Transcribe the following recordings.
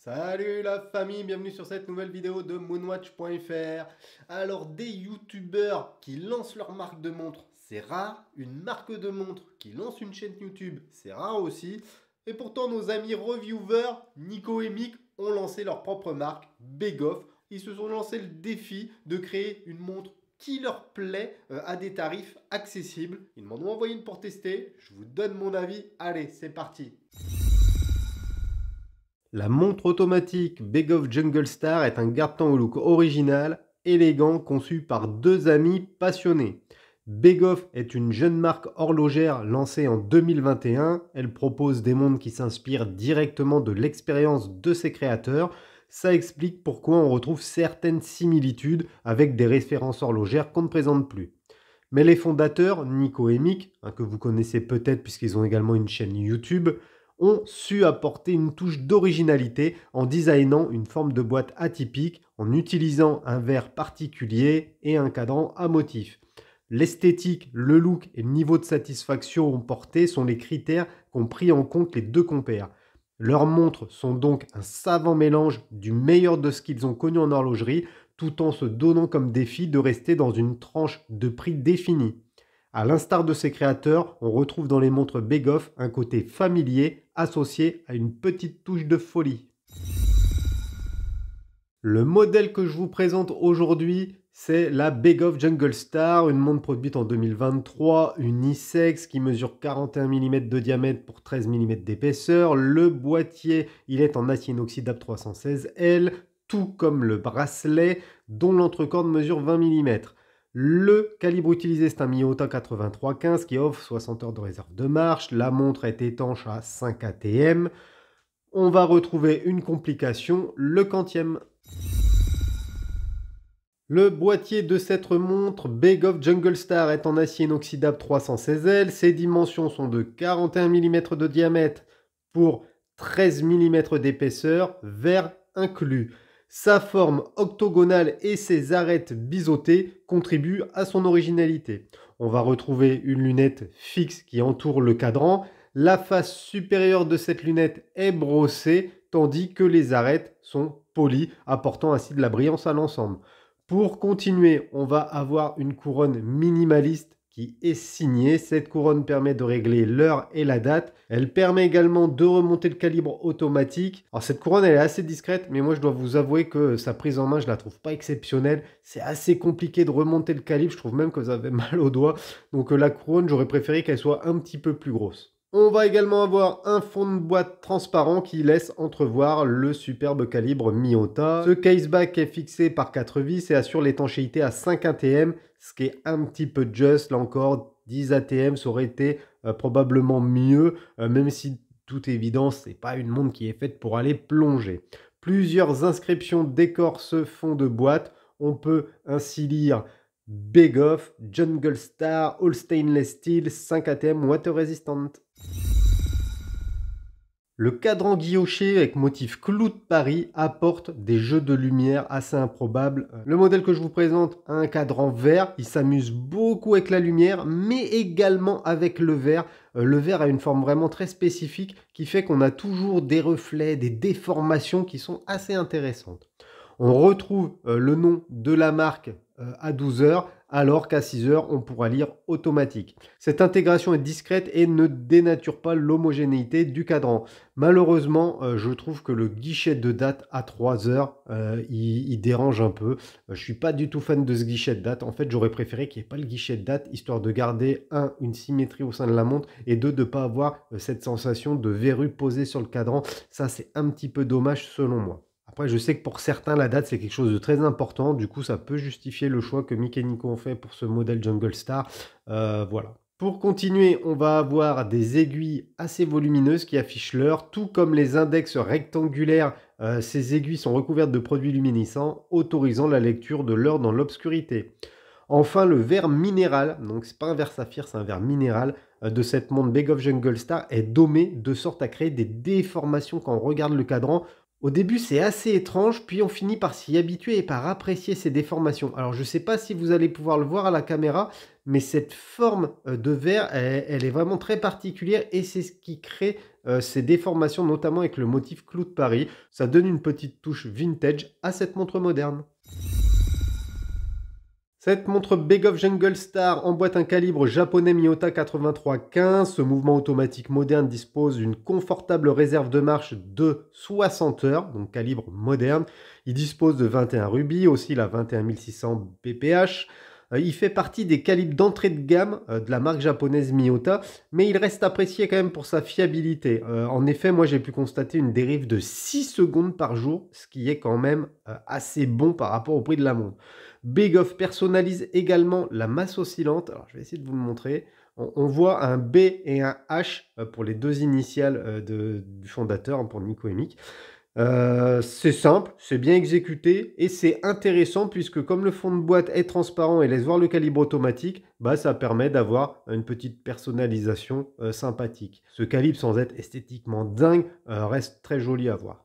Salut la famille, bienvenue sur cette nouvelle vidéo de moonwatch.fr. Alors des youtubeurs qui lancent leur marque de montre, c'est rare. Une marque de montre qui lance une chaîne YouTube, c'est rare aussi. Et pourtant nos amis reviewers, Nico et Mick, ont lancé leur propre marque, Begoff. Ils se sont lancé le défi de créer une montre qui leur plaît à des tarifs accessibles. Ils m'en ont envoyé une pour tester, je vous donne mon avis. Allez, c'est parti. La montre automatique Begoff Jungle Star est un garde-temps au look original, élégant, conçu par deux amis passionnés. Begoff est une jeune marque horlogère lancée en 2021. Elle propose des montres qui s'inspirent directement de l'expérience de ses créateurs. Ça explique pourquoi on retrouve certaines similitudes avec des références horlogères qu'on ne présente plus. Mais les fondateurs, Nico et Mick, que vous connaissez peut-être puisqu'ils ont également une chaîne YouTube, ont su apporter une touche d'originalité en designant une forme de boîte atypique, en utilisant un verre particulier et un cadran à motif. L'esthétique, le look et le niveau de satisfaction porté sont les critères qu'ont pris en compte les deux compères. Leurs montres sont donc un savant mélange du meilleur de ce qu'ils ont connu en horlogerie, tout en se donnant comme défi de rester dans une tranche de prix définie. À l'instar de ses créateurs, on retrouve dans les montres Begoff un côté familier associé à une petite touche de folie. Le modèle que je vous présente aujourd'hui, c'est la Begoff Jungle Star, une montre produite en 2023, unisex qui mesure 41 mm de diamètre pour 13 mm d'épaisseur. Le boîtier, il est en acier inoxydable 316L, tout comme le bracelet dont l'entrecorde mesure 20 mm. Le calibre utilisé, c'est un Miyota 8315 qui offre 60 heures de réserve de marche. La montre est étanche à 5 ATM. On va retrouver une complication, le quantième. Le boîtier de cette montre Begoff Jungle Star est en acier inoxydable 316L. Ses dimensions sont de 41 mm de diamètre pour 13 mm d'épaisseur, verre inclus. Sa forme octogonale et ses arêtes biseautées contribuent à son originalité. On va retrouver une lunette fixe qui entoure le cadran. La face supérieure de cette lunette est brossée, tandis que les arêtes sont polies, apportant ainsi de la brillance à l'ensemble. Pour continuer, on va avoir une couronne minimaliste qui est signée. Cette couronne permet de régler l'heure et la date. Elle permet également de remonter le calibre automatique. Alors cette couronne, elle est assez discrète, mais moi je dois vous avouer que sa prise en main, je la trouve pas exceptionnelle. C'est assez compliqué de remonter le calibre. Je trouve même que vous avez mal au doigt. Donc la couronne, j'aurais préféré qu'elle soit un petit peu plus grosse. On va également avoir un fond de boîte transparent qui laisse entrevoir le superbe calibre Miyota. Ce caseback est fixé par 4 vis et assure l'étanchéité à 5 ATM, ce qui est un petit peu juste. Là encore, 10 ATM, ça aurait été probablement mieux, même si, toute évidence, c'est pas une montre qui est faite pour aller plonger. Plusieurs inscriptions décorent ce fond de boîte. On peut ainsi lire Begoff, Jungle Star, All Stainless Steel, 5 ATM, Water Resistant. Le cadran guilloché avec motif clou de Paris apporte des jeux de lumière assez improbables. Le modèle que je vous présente a un cadran vert, il s'amuse beaucoup avec la lumière, mais également avec le vert. Le vert a une forme vraiment très spécifique qui fait qu'on a toujours des reflets, des déformations qui sont assez intéressantes. On retrouve le nom de la marque à 12 heures, alors qu'à 6 heures, on pourra lire automatique. Cette intégration est discrète et ne dénature pas l'homogénéité du cadran. Malheureusement, je trouve que le guichet de date à 3 heures, il dérange un peu. Je ne suis pas du tout fan de ce guichet de date. En fait, j'aurais préféré qu'il n'y ait pas le guichet de date, histoire de garder, une symétrie au sein de la montre, et deux, de ne pas avoir cette sensation de verrue posée sur le cadran. Ça, c'est un petit peu dommage selon moi. Après, je sais que pour certains, la date, c'est quelque chose de très important. Du coup, ça peut justifier le choix que Mick et Nico ont fait pour ce modèle Jungle Star. Voilà. Pour continuer, on va avoir des aiguilles assez volumineuses qui affichent l'heure, tout comme les index rectangulaires. Ces aiguilles sont recouvertes de produits luminescents, autorisant la lecture de l'heure dans l'obscurité. Enfin, le verre minéral, donc c'est pas un verre saphir, c'est un verre minéral de cette montre Begoff Jungle Star, est domé de sorte à créer des déformations quand on regarde le cadran. Au début, c'est assez étrange, puis on finit par s'y habituer et par apprécier ces déformations. Alors, je ne sais pas si vous allez pouvoir le voir à la caméra, mais cette forme de verre, elle est vraiment très particulière et c'est ce qui crée ces déformations, notamment avec le motif clou de Paris. Ça donne une petite touche vintage à cette montre moderne. Cette montre Begoff Jungle Star emboîte un calibre japonais Miyota 8315. Ce mouvement automatique moderne dispose d'une confortable réserve de marche de 60 heures, donc calibre moderne. Il dispose de 21 rubis, oscille à 21 600 pph. Il fait partie des calibres d'entrée de gamme de la marque japonaise Miyota, mais il reste apprécié quand même pour sa fiabilité. En effet, moi j'ai pu constater une dérive de 6 secondes par jour, ce qui est quand même assez bon par rapport au prix de la montre. Begoff personnalise également la masse oscillante. Alors je vais essayer de vous le montrer. On voit un B et un H pour les deux initiales du fondateur, pour Nico Hemic. C'est simple, c'est bien exécuté et c'est intéressant puisque comme le fond de boîte est transparent et laisse voir le calibre automatique, ça permet d'avoir une petite personnalisation sympathique. Ce calibre, sans être esthétiquement dingue, reste très joli à voir.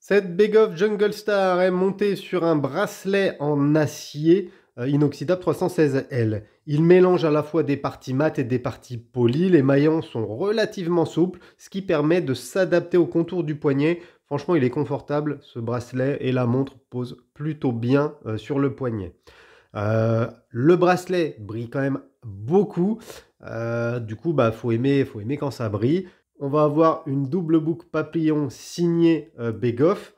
Cette Begoff Jungle Star est montée sur un bracelet en acier inoxydable 316L. Il mélange à la fois des parties mates et des parties polies. Les maillons sont relativement souples, ce qui permet de s'adapter au contour du poignet. Franchement, il est confortable, ce bracelet, et la montre pose plutôt bien sur le poignet. Le bracelet brille quand même beaucoup. Du coup, faut aimer quand ça brille. On va avoir une double boucle papillon signée Begoff.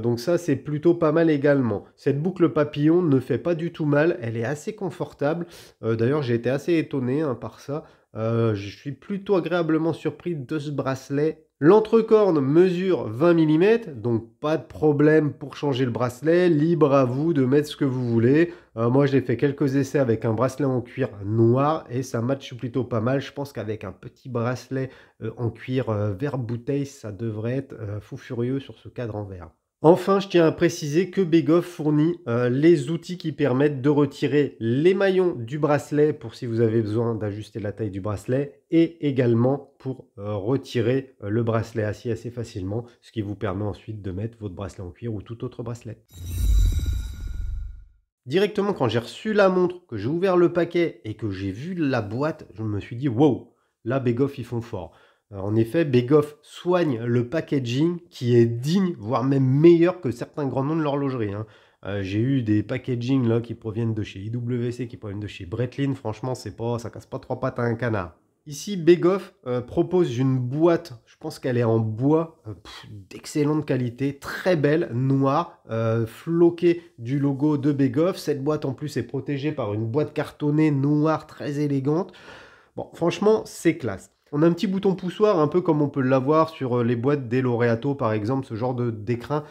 Donc ça, c'est plutôt pas mal également. Cette boucle papillon ne fait pas du tout mal. Elle est assez confortable. D'ailleurs, j'ai été assez étonné par ça. Je suis plutôt agréablement surpris de ce bracelet. L'entrecorne mesure 20 mm, donc pas de problème pour changer le bracelet. Libre à vous de mettre ce que vous voulez. Moi, j'ai fait quelques essais avec un bracelet en cuir noir et ça matche plutôt pas mal. Je pense qu'avec un petit bracelet en cuir vert bouteille, ça devrait être fou furieux sur ce cadre en verre. Enfin, je tiens à préciser que Begoff fournit les outils qui permettent de retirer les maillons du bracelet pour si vous avez besoin d'ajuster la taille du bracelet et également pour retirer le bracelet acier assez facilement, ce qui vous permet ensuite de mettre votre bracelet en cuir ou tout autre bracelet. Directement, quand j'ai reçu la montre, que j'ai ouvert le paquet et que j'ai vu la boîte, je me suis dit « Wow, là, Begoff, ils font fort ». En effet, Begoff soigne le packaging qui est digne, voire même meilleur que certains grands noms de l'horlogerie. J'ai eu des packaging là, qui proviennent de chez IWC, qui proviennent de chez Breitling. Franchement, ça casse pas trois pattes à un canard. Ici, Begoff propose une boîte, je pense qu'elle est en bois, d'excellente qualité, très belle, noire, floquée du logo de Begoff. Cette boîte en plus est protégée par une boîte cartonnée noire très élégante. Bon, franchement, c'est classe. On a un petit bouton poussoir, un peu comme on peut l'avoir sur les boîtes des Laureato, par exemple, ce genre d'écrin.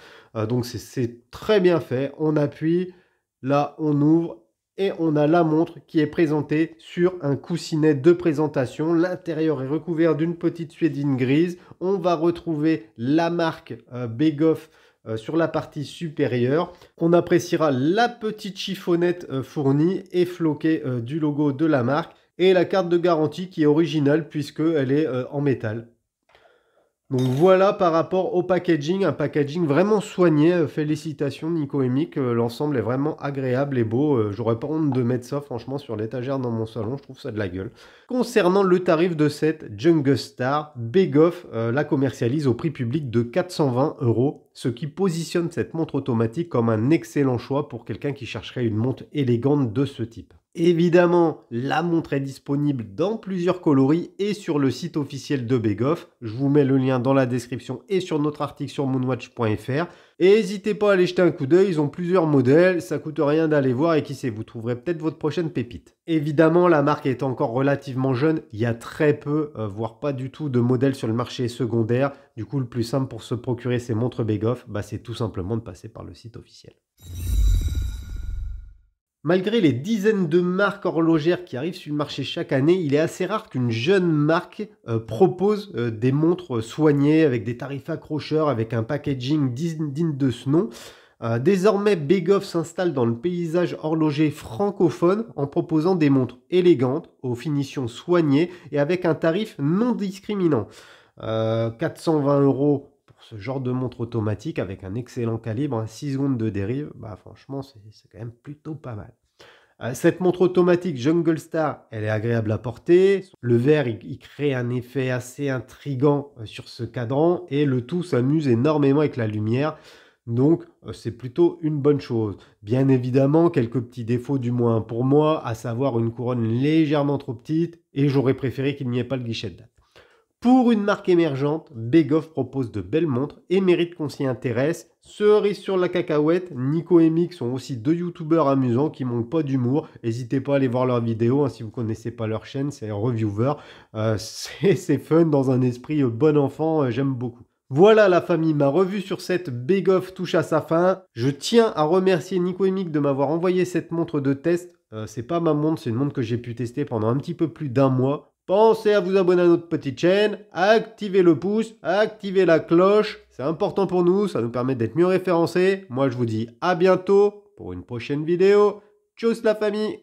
Donc c'est très bien fait. On appuie, là on ouvre et on a la montre qui est présentée sur un coussinet de présentation. L'intérieur est recouvert d'une petite suédine grise. On va retrouver la marque Begoff sur la partie supérieure. On appréciera la petite chiffonnette fournie et floquée du logo de la marque. Et la carte de garantie qui est originale puisqu'elle est en métal. Donc voilà par rapport au packaging, un packaging vraiment soigné. Félicitations Nico Hemic, l'ensemble est vraiment agréable et beau. J'aurais pas honte de mettre ça franchement sur l'étagère dans mon salon, je trouve ça de la gueule. Concernant le tarif de cette Jungle Star, Begoff la commercialise au prix public de 420 €, ce qui positionne cette montre automatique comme un excellent choix pour quelqu'un qui chercherait une montre élégante de ce type. Évidemment, la montre est disponible dans plusieurs coloris et sur le site officiel de Begoff. Je vous mets le lien dans la description et sur notre article sur moonwatch.fr. Et n'hésitez pas à aller jeter un coup d'œil, ils ont plusieurs modèles, ça coûte rien d'aller voir et qui sait, vous trouverez peut-être votre prochaine pépite. Évidemment, la marque est encore relativement jeune, il y a très peu, voire pas du tout de modèles sur le marché secondaire. Du coup, le plus simple pour se procurer ces montres Begoff, c'est tout simplement de passer par le site officiel. Malgré les dizaines de marques horlogères qui arrivent sur le marché chaque année, il est assez rare qu'une jeune marque propose des montres soignées avec des tarifs accrocheurs, avec un packaging digne de ce nom. Désormais, Begoff s'installe dans le paysage horloger francophone en proposant des montres élégantes, aux finitions soignées et avec un tarif non discriminant. 420 € pour ce genre de montre automatique avec un excellent calibre, 6 secondes de dérive, franchement c'est quand même plutôt pas mal. Cette montre automatique Jungle Star, elle est agréable à porter. Le vert, il crée un effet assez intriguant sur ce cadran et le tout s'amuse énormément avec la lumière. Donc, c'est plutôt une bonne chose. Bien évidemment, quelques petits défauts, du moins pour moi, à savoir une couronne légèrement trop petite et j'aurais préféré qu'il n'y ait pas le guichet de date. Pour une marque émergente, Begoff propose de belles montres et mérite qu'on s'y intéresse. Cerise sur la cacahuète, Nico et Mick sont aussi deux youtubeurs amusants qui manquent pas d'humour. N'hésitez pas à aller voir leurs vidéos si vous ne connaissez pas leur chaîne, c'est Reviewer. C'est fun dans un esprit bon enfant, j'aime beaucoup. Voilà la famille, ma revue sur cette Begoff touche à sa fin. Je tiens à remercier Nico et Mick de m'avoir envoyé cette montre de test. C'est pas ma montre, c'est une montre que j'ai pu tester pendant un petit peu plus d'un mois. Pensez à vous abonner à notre petite chaîne, activez le pouce, activez la cloche. C'est important pour nous, ça nous permet d'être mieux référencés. Moi je vous dis à bientôt pour une prochaine vidéo. Tchuss la famille!